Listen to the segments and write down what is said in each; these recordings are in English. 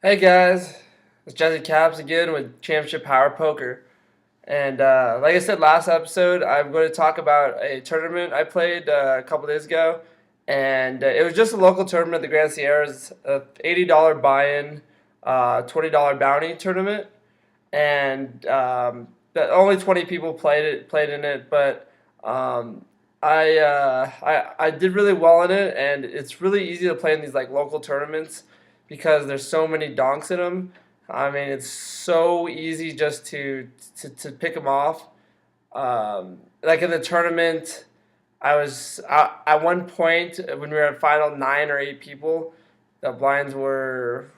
Hey guys, it's Jesse Caps again with Championship Power Poker. And like I said last episode, I'm going to talk about a tournament I played a couple days ago. And it was just a local tournament, the Grand Sierras, a $80 buy-in, $20 bounty tournament. And only 20 people played in it, but I did really well in it, and it's really easy to play in these like local tournaments because there's so many donks in them. I mean, it's so easy just to pick them off. Like in the tournament, at one point when we were at final 9 or 8 people, the blinds were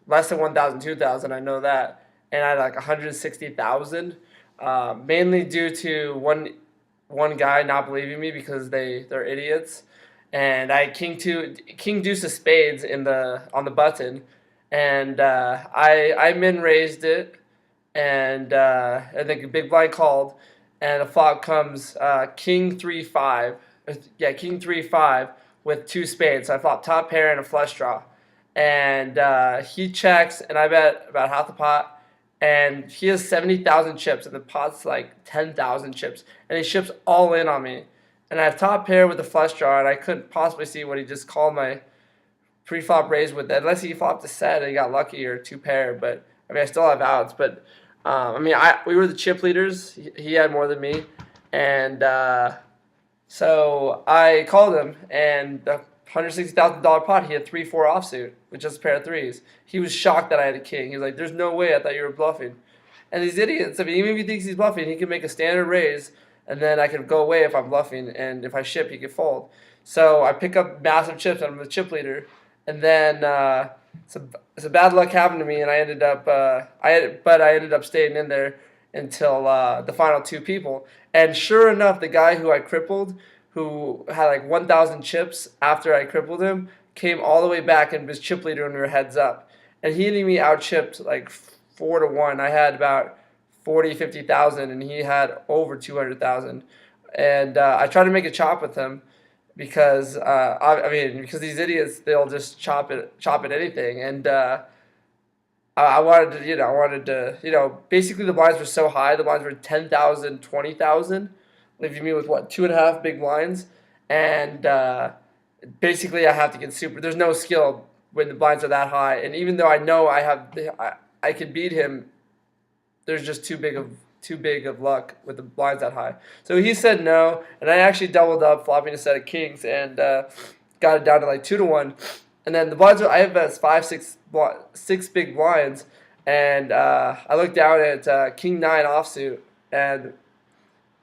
less than 1,000, 2,000. I know that, and I had like 160,000, mainly due to one guy not believing me because they're idiots, and I had king deuce of spades in the on the button, and I min raised it, and the big blind called, and the flop comes king 3 5, yeah, king 3 5 with two spades. So I flop top pair and a flush draw, and he checks, and I bet about half the pot. And he has 70,000 chips, and the pot's like 10,000 chips, and he ships all in on me. And I have top pair with the flush draw, and I couldn't possibly see what he just called my pre-flop raise with that, unless he flopped a set and he got lucky or two pair. But I mean, I still have outs. But we were the chip leaders. He had more than me, and so I called him, and the $160,000 pot, he had 3-4 offsuit with just a pair of threes. He was shocked that I had a king. He was like, "There's no way. I thought you were bluffing." And these idiots, I mean, even if he thinks he's bluffing, he can make a standard raise, and then I can go away if I'm bluffing, and if I ship, he could fold. So I pick up massive chips. I'm the chip leader, and then some bad luck happened to me, and I ended up I ended up staying in there until the final two people. And sure enough, the guy who I crippled, who had like 1,000 chips after I crippled him, came all the way back and was chip leader when we were heads up. And he and me out chipped like 4-1. I had about 40, 50,000, and he had over 200,000. And I tried to make a chop with him because because these idiots, they'll just chop at anything. And I wanted to, basically the blinds were so high. The blinds were 10,000, 20,000, leaving me with what, two and a half big blinds, and basically I have to get super. There's no skill when the blinds are that high, and even though I know I could beat him, there's just too big of luck with the blinds that high. So he said no, and I actually doubled up, flopping a set of kings, and got it down to like 2-1. And then the blinds I have six big blinds, and I looked down at king 9 offsuit, and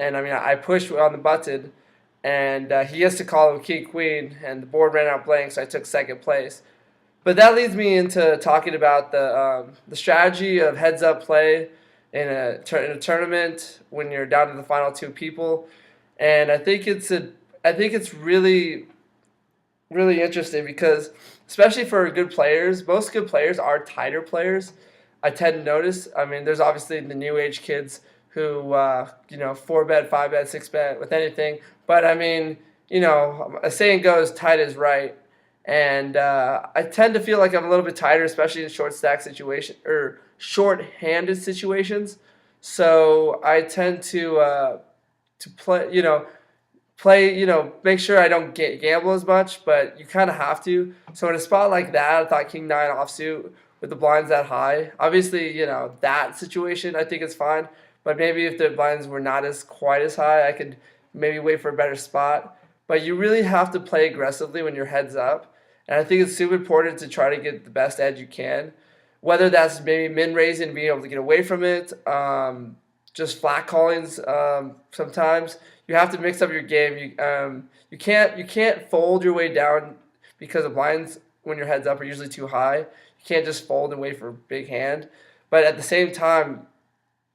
I mean, I pushed on the button, and he gets to call him king queen, and the board ran out blank, so I took second place. But that leads me into talking about the strategy of heads up play in a tournament when you're down to the final two people, and I think it's really really interesting because especially for good players, most good players are tighter players. I tend to notice. I mean, there's obviously the new age kids who 4 bet, 5 bet, 6 bet with anything, but I mean, a saying goes, "Tight is right." And I tend to feel like I'm a little bit tighter, especially in short stack situation or short-handed situations. So I tend to play, make sure I don't gamble as much, but you kind of have to. So in a spot like that, I thought king 9 offsuit with the blinds that high. Obviously, that situation I think is fine, but maybe if the blinds were not as quite as high, I could maybe wait for a better spot. But you really have to play aggressively when you're heads up. And I think it's super important to try to get the best edge you can, whether that's maybe min raising and being able to get away from it, just flat callings. Sometimes you have to mix up your game. You can't fold your way down because the blinds when your heads up are usually too high. You can't just fold and wait for a big hand. But at the same time,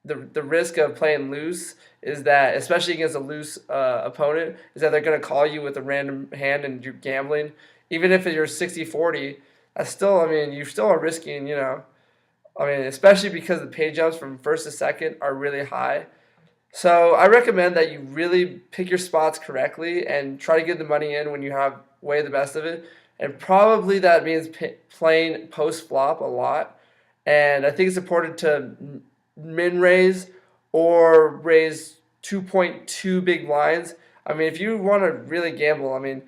the risk of playing loose is that, especially against a loose opponent, is that they're going to call you with a random hand and you're gambling. Even if you're 60-40, that's still, I mean, you still are risking, especially because the pay jumps from first to second are really high. So I recommend that you really pick your spots correctly and try to get the money in when you have way the best of it. and probably that means playing post flop a lot. And I think it's important to min raise or raise 2.2 big blinds. I mean, if you want to really gamble, I mean,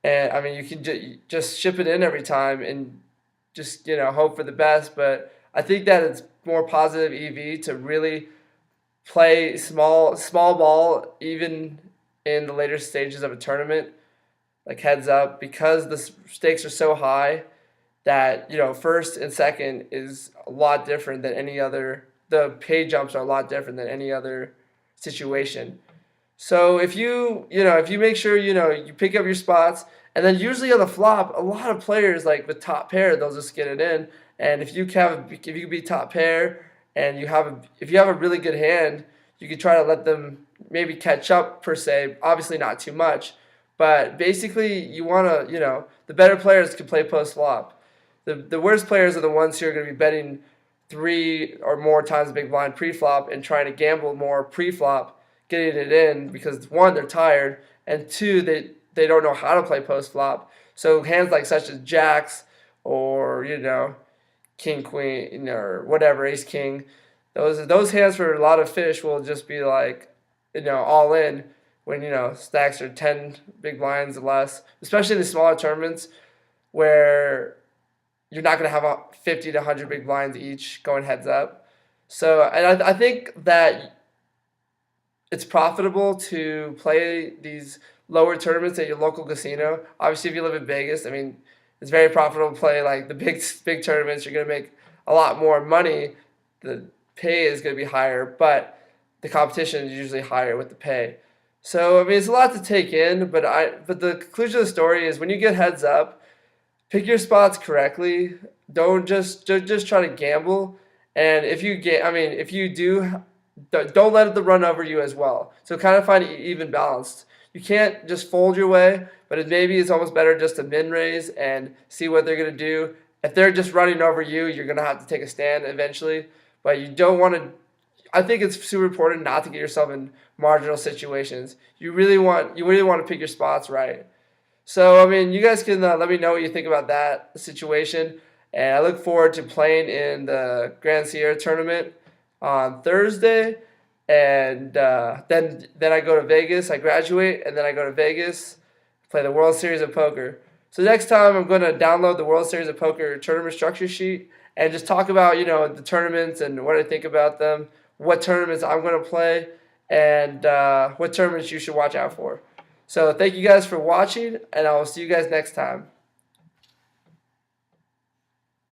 you can just ship it in every time and just hope for the best. But I think that it's more positive EV to really play small ball even in the later stages of a tournament, like heads up, because the stakes are so high that first and second is a lot different than any other. The pay jumps are a lot different than any other situation. So if you make sure you pick up your spots, and then usually on the flop, a lot of players like with top pair, they'll just get it in. And if you be top pair and if you have a really good hand, you can try to let them maybe catch up per se. Obviously not too much, but basically you want to the better players can play post flop. The worst players are the ones who are going to be betting 3 or more times the big blind pre-flop and trying to gamble more pre-flop, getting it in because one, they're tired, and two, they don't know how to play post flop. So hands like such as jacks or king queen or whatever, ace king, those hands for a lot of fish will just be like all in when stacks are 10 big blinds or less, especially in the smaller tournaments where you're not going to have 50 to 100 big blinds each going heads up. So, and I think that it's profitable to play these lower tournaments at your local casino. Obviously, if you live in Vegas, I mean, it's very profitable to play like the big tournaments. You're going to make a lot more money. The pay is going to be higher, but the competition is usually higher with the pay. So, I mean, it's a lot to take in, but the conclusion of the story is when you get heads up, pick your spots correctly. Don't just try to gamble. And if you do, don't let the run over you as well. So kind of find it even balanced. You can't just fold your way, but maybe it's almost better just to min raise and see what they're going to do. If they're just running over you, you're going to have to take a stand eventually. But you don't want to. I think it's super important not to get yourself in marginal situations. You really want to pick your spots right. So, I mean, you guys can let me know what you think about that situation. And I look forward to playing in the Grand Sierra tournament on Thursday. And then I go to Vegas. I graduate, and then I go to Vegas, play the World Series of Poker. So next time I'm going to download the World Series of Poker tournament structure sheet and just talk about, the tournaments and what I think about them, what tournaments I'm going to play, and what tournaments you should watch out for. So thank you guys for watching, and I will see you guys next time.